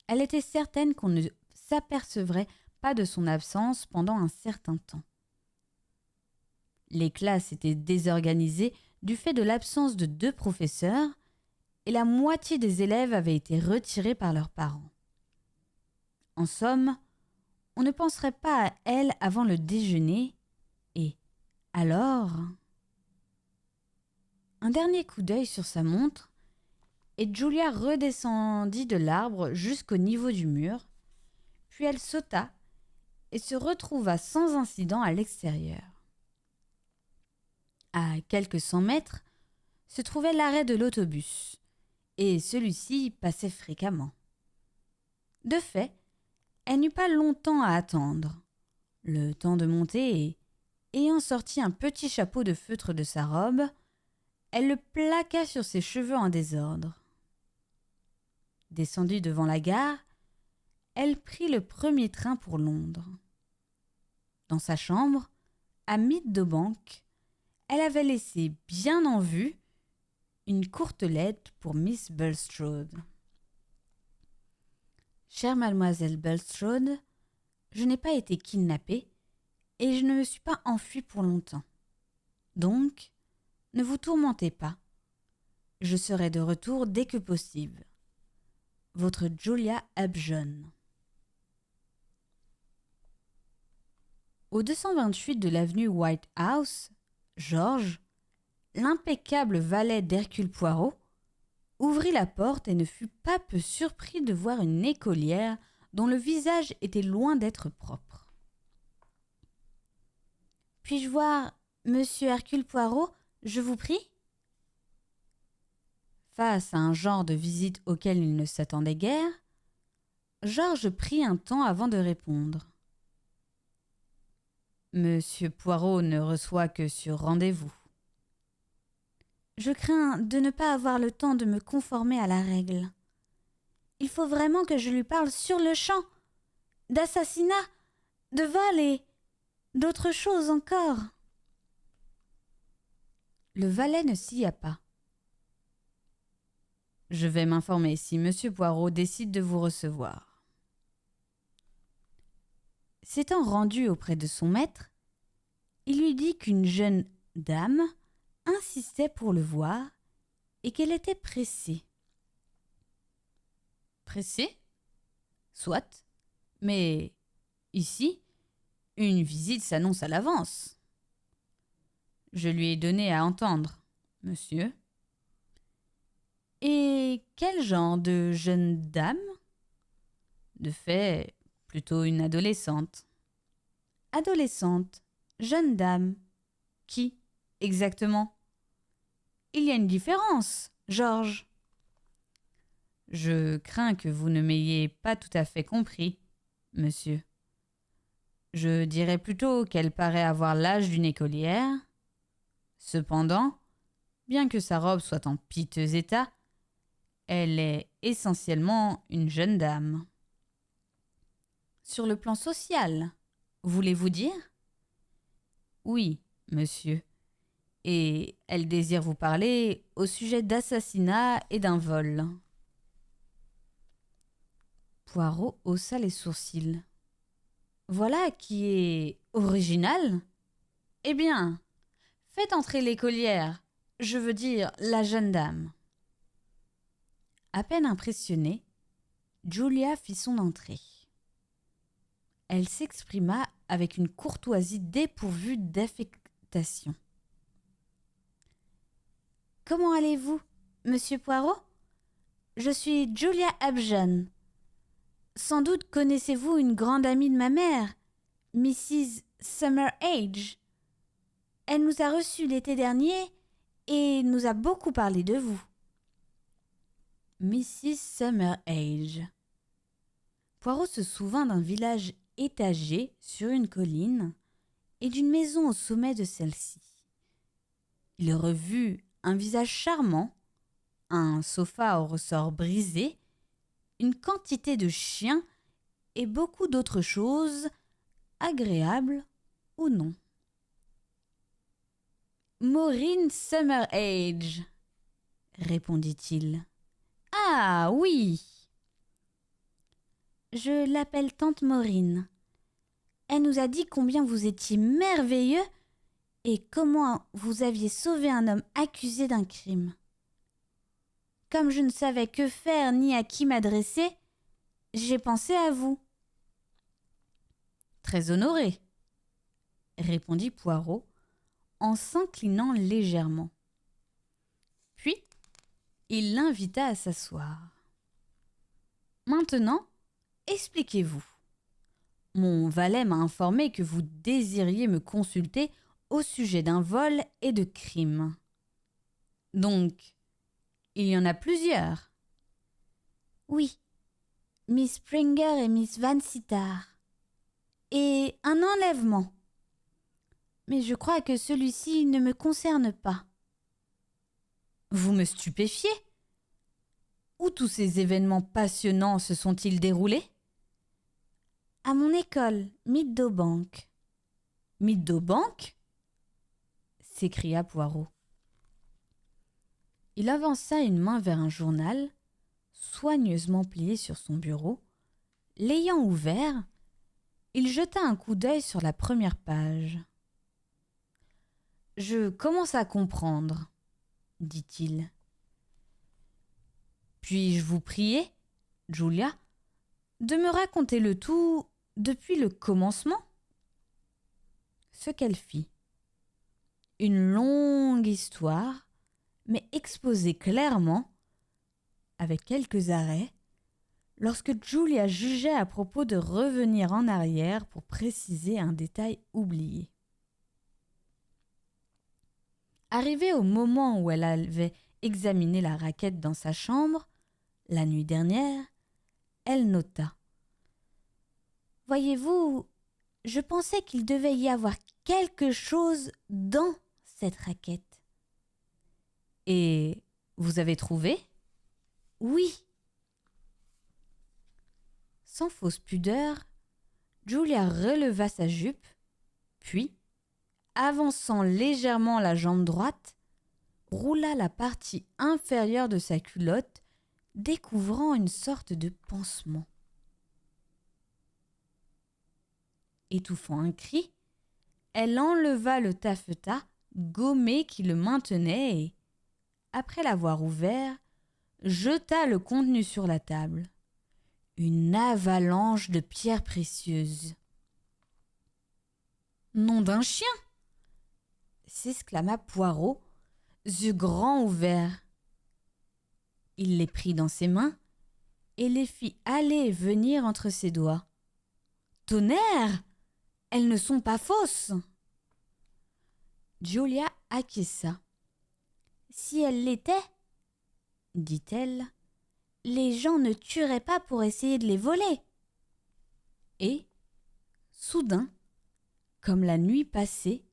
Elle était certaine qu'on ne s'apercevrait pas de son absence pendant un certain temps. Les classes étaient désorganisées du fait de l'absence de 2 professeurs et la moitié des élèves avaient été retirés par leurs parents. En somme, on ne penserait pas à elle avant le déjeuner et, alors... Un dernier coup d'œil sur sa montre et Julia redescendit de l'arbre jusqu'au niveau du mur, puis elle sauta et se retrouva sans incident à l'extérieur. À quelques 100 mètres se trouvait l'arrêt de l'autobus, et celui-ci passait fréquemment. De fait, elle n'eut pas longtemps à attendre. Le temps de monter et, ayant sorti un petit chapeau de feutre de sa robe, elle le plaqua sur ses cheveux en désordre. Descendue devant la gare, elle prit le premier train pour Londres. Dans sa chambre, à Meadowbank, elle avait laissé bien en vue une courte lettre pour Miss Bulstrode. Chère mademoiselle Bulstrode, je n'ai pas été kidnappée et je ne me suis pas enfuie pour longtemps. Donc, ne vous tourmentez pas. Je serai de retour dès que possible. Votre Julia Upjohn. Au 228 de l'avenue White House, George, l'impeccable valet d'Hercule Poirot, ouvrit la porte et ne fut pas peu surpris de voir une écolière dont le visage était loin d'être propre. « Puis-je voir Monsieur Hercule Poirot, je vous prie ?» Face à un genre de visite auquel il ne s'attendait guère, Georges prit un temps avant de répondre. « Monsieur Poirot ne reçoit que sur rendez-vous. » Je crains de ne pas avoir le temps de me conformer à la règle. Il faut vraiment que je lui parle sur le champ, d'assassinat, de vol et d'autres choses encore. Le valet ne sia pas. Je vais m'informer si Monsieur Poirot décide de vous recevoir. S'étant rendu auprès de son maître, il lui dit qu'une jeune dame insistait pour le voir et qu'elle était pressée. Pressée ? Soit, mais ici, une visite s'annonce à l'avance. Je lui ai donné à entendre, monsieur. Et quel genre de jeune dame ? De fait, plutôt une adolescente. Adolescente, jeune dame. Qui, exactement ? Il y a une différence, Georges. Je crains que vous ne m'ayez pas tout à fait compris, monsieur. Je dirais plutôt qu'elle paraît avoir l'âge d'une écolière. Cependant, bien que sa robe soit en piteux état, elle est essentiellement une jeune dame. Sur le plan social, voulez-vous dire ? Oui, monsieur. Et elle désire vous parler au sujet d'assassinat et d'un vol. Poirot haussa les sourcils. Voilà qui est original. Eh bien, faites entrer l'écolière, je veux dire la jeune dame. À peine impressionnée, Julia fit son entrée. Elle s'exprima avec une courtoisie dépourvue d'affectation. « Comment allez-vous, monsieur Poirot ? Je suis Julia Upjohn. Sans doute connaissez-vous une grande amie de ma mère, Mrs. Summer-Age. Elle nous a reçus l'été dernier et nous a beaucoup parlé de vous. » Mrs. Summer-Age. Poirot se souvint d'un village étagé sur une colline et d'une maison au sommet de celle-ci. Il revut un visage charmant, un sofa au ressort brisé, une quantité de chiens et beaucoup d'autres choses, agréables ou non. « Maureen Summer-Age, répondit-il. « Ah oui ! Je l'appelle tante Maureen. Elle nous a dit combien vous étiez merveilleux et comment vous aviez sauvé un homme accusé d'un crime. Comme je ne savais que faire ni à qui m'adresser, j'ai pensé à vous. »« Très honoré, » répondit Poirot en s'inclinant légèrement. Puis, il l'invita à s'asseoir. « Maintenant, expliquez-vous. Mon valet m'a informé que vous désiriez me consulter au sujet d'un vol et de crimes. Donc, il y en a plusieurs. Oui, Miss Springer et Miss Van Sittard. Et un enlèvement. Mais je crois que celui-ci ne me concerne pas. Vous me stupéfiez. Où tous ces événements passionnants se sont-ils déroulés? À mon école, Meadowbank. Meadowbank? S'écria Poirot. Il avança une main vers un journal, soigneusement plié sur son bureau. L'ayant ouvert, il jeta un coup d'œil sur la première page. « Je commence à comprendre, » dit-il. « Puis-je vous prier, Julia, de me raconter le tout depuis le commencement ?» Ce qu'elle fit. Une longue histoire, mais exposée clairement, avec quelques arrêts, lorsque Julia jugeait à propos de revenir en arrière pour préciser un détail oublié. Arrivée au moment où elle avait examiné la raquette dans sa chambre, la nuit dernière, elle nota. « Voyez-vous, je pensais qu'il devait y avoir quelque chose dans cette raquette. » « Et vous avez trouvé ?»« Oui. » Sans fausse pudeur, Julia releva sa jupe, puis, avançant légèrement la jambe droite, roula la partie inférieure de sa culotte, découvrant une sorte de pansement. Étouffant un cri, elle enleva le taffetas gommé qui le maintenait et, après l'avoir ouvert, jeta le contenu sur la table. Une avalanche de pierres précieuses. « Nom d'un chien !» s'exclama Poirot, yeux grands ouverts. Il les prit dans ses mains et les fit aller et venir entre ses doigts. « Tonnerre! Elles ne sont pas fausses !» Julia acquiesça. « Si elles l'étaient, dit-elle, les gens ne tueraient pas pour essayer de les voler. » Et, soudain, comme la nuit passée,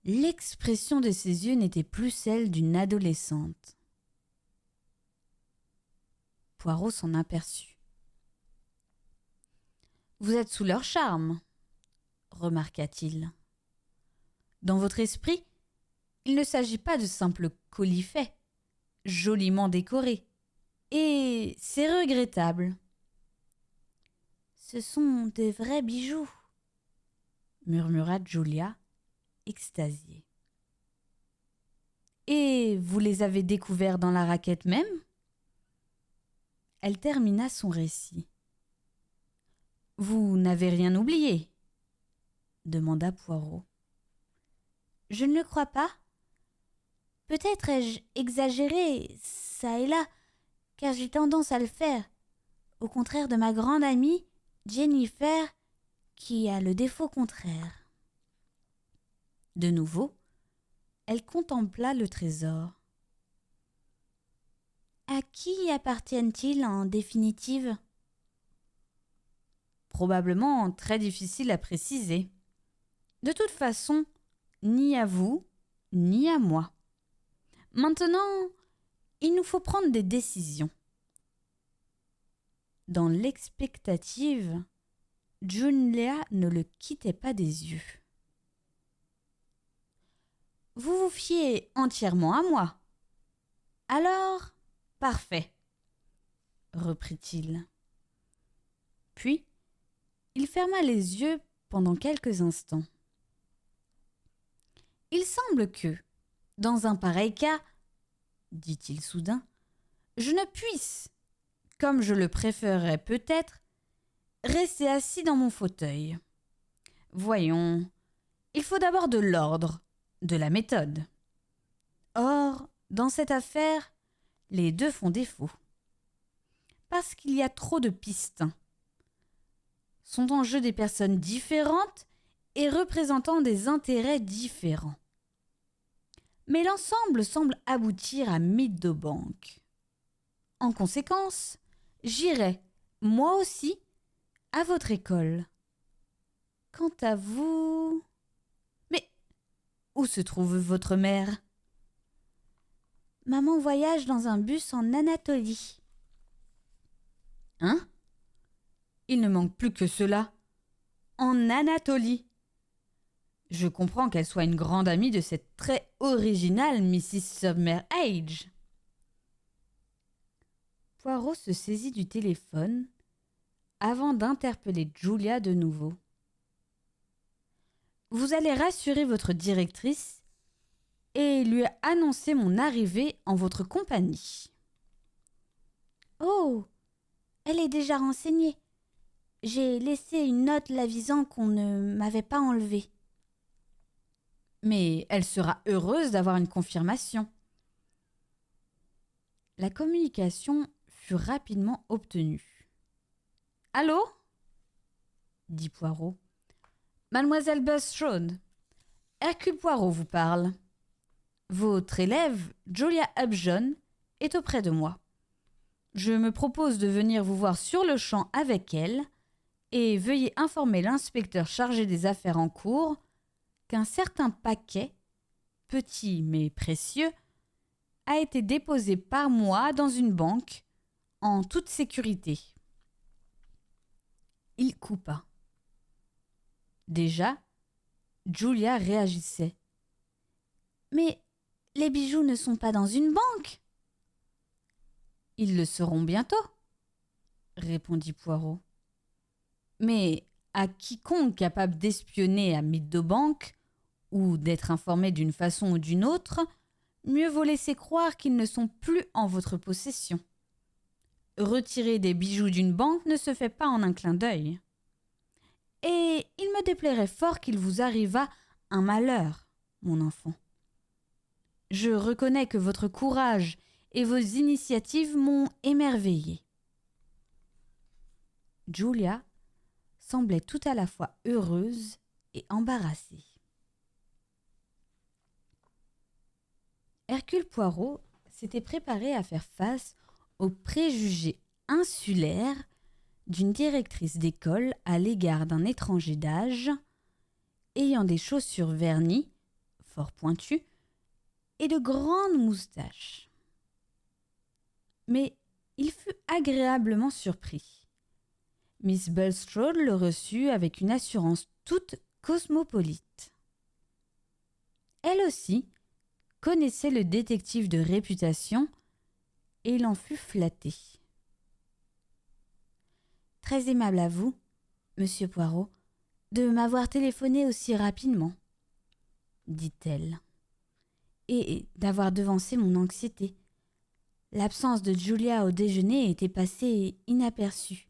l'expression de ses yeux n'était plus celle d'une adolescente. Poirot s'en aperçut. « Vous êtes sous leur charme, » remarqua-t-il. « Dans votre esprit, il ne s'agit pas de simples colifets, joliment décorés, et c'est regrettable. »« Ce sont de vrais bijoux, » murmura Julia, extasiée. « Et vous les avez découverts dans la raquette même ?» Elle termina son récit. « Vous n'avez rien oublié ?» demanda Poirot. « Je ne le crois pas. Peut-être ai-je exagéré, ça et là, car j'ai tendance à le faire, au contraire de ma grande amie, Jennifer, qui a le défaut contraire. » De nouveau, elle contempla le trésor. « À qui appartiennent-ils en définitive ?» Probablement très difficile à préciser. De toute façon, ni à vous, ni à moi. Maintenant, il nous faut prendre des décisions. Dans l'expectative, Julia ne le quittait pas des yeux. « Vous vous fiez entièrement à moi. Alors, parfait, » reprit-il. Puis, il ferma les yeux pendant quelques instants. « Il semble que, dans un pareil cas, dit-il soudain, je ne puisse, comme je le préférerais peut-être, rester assis dans mon fauteuil. Voyons, il faut d'abord de l'ordre, de la méthode. Or, dans cette affaire, les deux font défaut. Parce qu'il y a trop de pistes. Sont en jeu des personnes différentes et représentant des intérêts différents. Mais l'ensemble semble aboutir à Meadowbank. En conséquence, j'irai, moi aussi, à votre école. Quant à vous... Mais où se trouve votre mère ? Maman voyage dans un bus en Anatolie. Hein ? Il ne manque plus que cela. En Anatolie. Je comprends qu'elle soit une grande amie de cette très originale Mrs. Summerage. Poirot se saisit du téléphone avant d'interpeller Julia de nouveau. Vous allez rassurer votre directrice et lui annoncer mon arrivée en votre compagnie. Oh, elle est déjà renseignée. J'ai laissé une note l'avisant qu'on ne m'avait pas enlevée. Mais elle sera heureuse d'avoir une confirmation. La communication fut rapidement obtenue. « Allô ?» dit Poirot. « Mademoiselle Bulstrode, Hercule Poirot vous parle. Votre élève, Julia Upjohn, est auprès de moi. Je me propose de venir vous voir sur le champ avec elle et veuillez informer l'inspecteur chargé des affaires en cours qu'un certain paquet, petit mais précieux, a été déposé par moi dans une banque en toute sécurité. » Il coupa. Déjà, Julia réagissait. « Mais les bijoux ne sont pas dans une banque !»« Ils le seront bientôt, » répondit Poirot. « Mais à quiconque capable d'espionner à Meadowbank ou d'être informé d'une façon ou d'une autre, mieux vaut laisser croire qu'ils ne sont plus en votre possession. Retirer des bijoux d'une banque ne se fait pas en un clin d'œil. Et il me déplairait fort qu'il vous arrivât un malheur, mon enfant. Je reconnais que votre courage et vos initiatives m'ont émerveillée. » Julia semblait tout à la fois heureuse et embarrassée. Hercule Poirot s'était préparé à faire face aux préjugés insulaires d'une directrice d'école à l'égard d'un étranger d'âge, ayant des chaussures vernies, fort pointues, et de grandes moustaches. Mais il fut agréablement surpris. Miss Bulstrode le reçut avec une assurance toute cosmopolite. Elle aussi connaissait le détective de réputation et il en fut flatté. « Très aimable à vous, monsieur Poirot, de m'avoir téléphoné aussi rapidement, » dit-elle, « et d'avoir devancé mon anxiété. L'absence de Julia au déjeuner était passée inaperçue.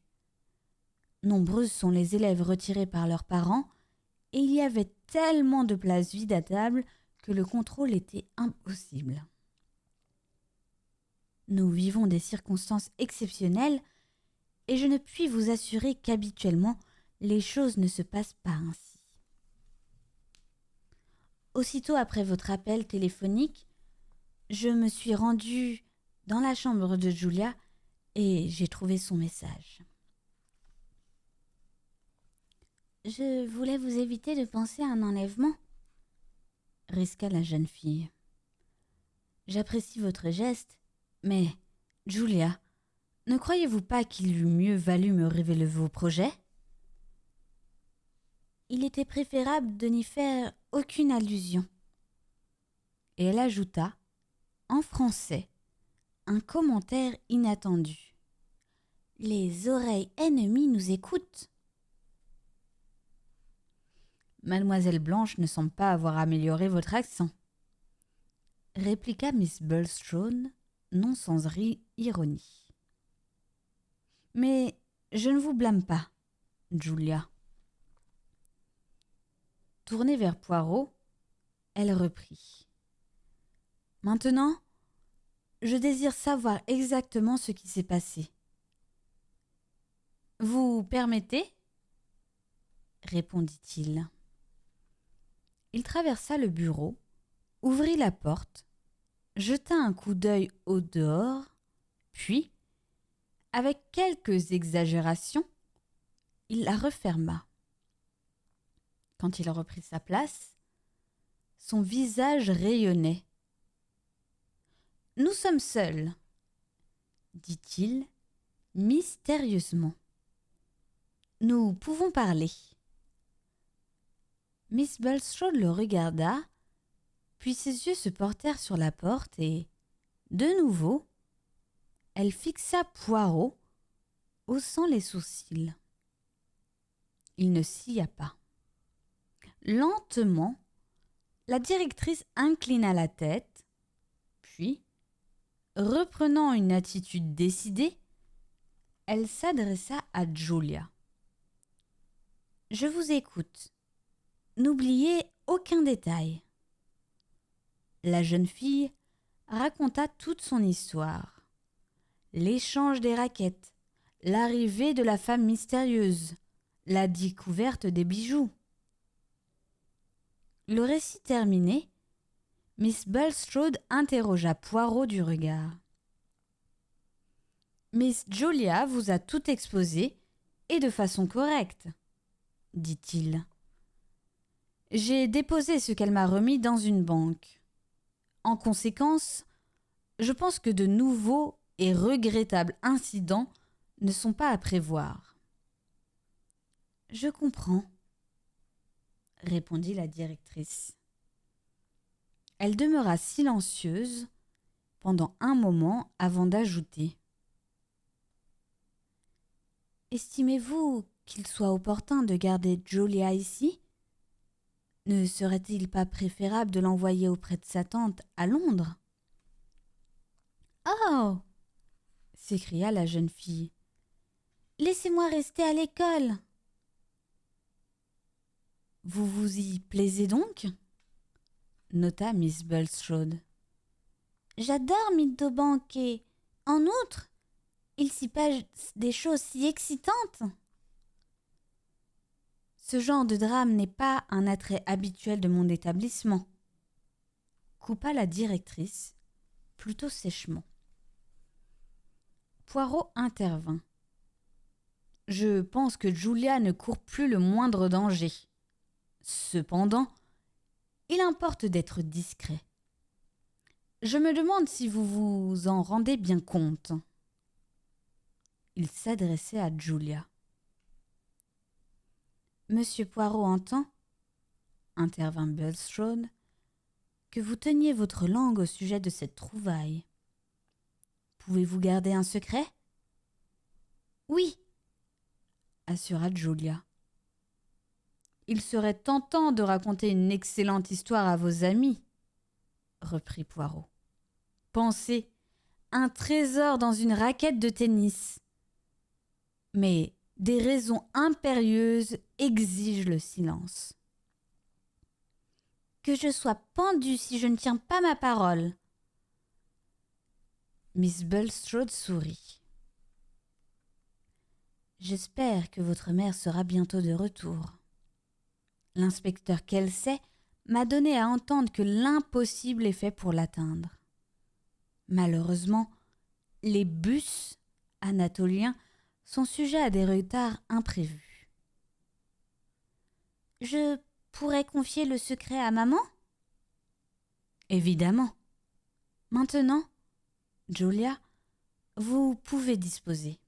Nombreuses sont les élèves retirés par leurs parents et il y avait tellement de places vides à table que le contrôle était impossible. Nous vivons des circonstances exceptionnelles et je ne puis vous assurer qu'habituellement, les choses ne se passent pas ainsi. Aussitôt après votre appel téléphonique, je me suis rendue dans la chambre de Julia et j'ai trouvé son message. Je voulais vous éviter de penser à un enlèvement, risqua la jeune fille. J'apprécie votre geste, mais, Julia, ne croyez-vous pas qu'il eût mieux valu me révéler vos projets ? Il était préférable de n'y faire aucune allusion. Et elle ajouta, en français, un commentaire inattendu. Les oreilles ennemies nous écoutent. Mademoiselle Blanche ne semble pas avoir amélioré votre accent, répliqua Miss Bulstrode, non sans ironie. Mais je ne vous blâme pas, Julia. Tournée vers Poirot, elle reprit. Maintenant, je désire savoir exactement ce qui s'est passé. Vous permettez ? Répondit-il. Il traversa le bureau, ouvrit la porte, jeta un coup d'œil au dehors, puis, avec quelques exagérations, il la referma. Quand il reprit sa place, son visage rayonnait. « Nous sommes seuls, » dit-il mystérieusement. « Nous pouvons parler. » Miss Bulstrode le regarda, puis ses yeux se portèrent sur la porte et, de nouveau, elle fixa Poirot, haussant les sourcils. Il ne sia pas. Lentement, la directrice inclina la tête, puis, reprenant une attitude décidée, elle s'adressa à Julia. « Je vous écoute. N'oubliez aucun détail. » La jeune fille raconta toute son histoire. L'échange des raquettes, l'arrivée de la femme mystérieuse, la découverte des bijoux. Le récit terminé, Miss Bulstrode interrogea Poirot du regard. « Miss Julia vous a tout exposé, et de façon correcte, » dit-il. « J'ai déposé ce qu'elle m'a remis dans une banque. En conséquence, je pense que de nouveaux et regrettables incidents ne sont pas à prévoir. »« Je comprends, » répondit la directrice. Elle demeura silencieuse pendant un moment avant d'ajouter. « Estimez-vous qu'il soit opportun de garder Julia ici ? Ne serait-il pas préférable de l'envoyer auprès de sa tante à Londres ? » « Oh !» s'écria la jeune fille. « Laissez-moi rester à l'école. »« Vous vous y plaisez donc ?» nota Miss Bulstrode. « J'adore Meadowbank et, en outre, il s'y passe des choses si excitantes. » « Ce genre de drame n'est pas un attrait habituel de mon établissement, » coupa la directrice, plutôt sèchement. Poirot intervint. « Je pense que Julia ne court plus le moindre danger. Cependant, il importe d'être discret. Je me demande si vous vous en rendez bien compte. » Il s'adressait à Julia. « Monsieur Poirot entend, » intervint Bulstrode, « que vous teniez votre langue au sujet de cette trouvaille. Pouvez-vous garder un secret ? » ?»« Oui, » assura Julia. « Il serait tentant de raconter une excellente histoire à vos amis, » reprit Poirot. « Pensez, un trésor dans une raquette de tennis. Mais des raisons impérieuses exigent le silence. »« Que je sois pendue si je ne tiens pas ma parole. » Miss Bulstrode sourit. « J'espère que votre mère sera bientôt de retour. L'inspecteur Kelsey m'a donné à entendre que l'impossible est fait pour l'atteindre. Malheureusement, les bus anatoliens sont sujets à des retards imprévus. »« Je pourrais confier le secret à maman ? » ?»« Évidemment. Maintenant, Julia, vous pouvez disposer. »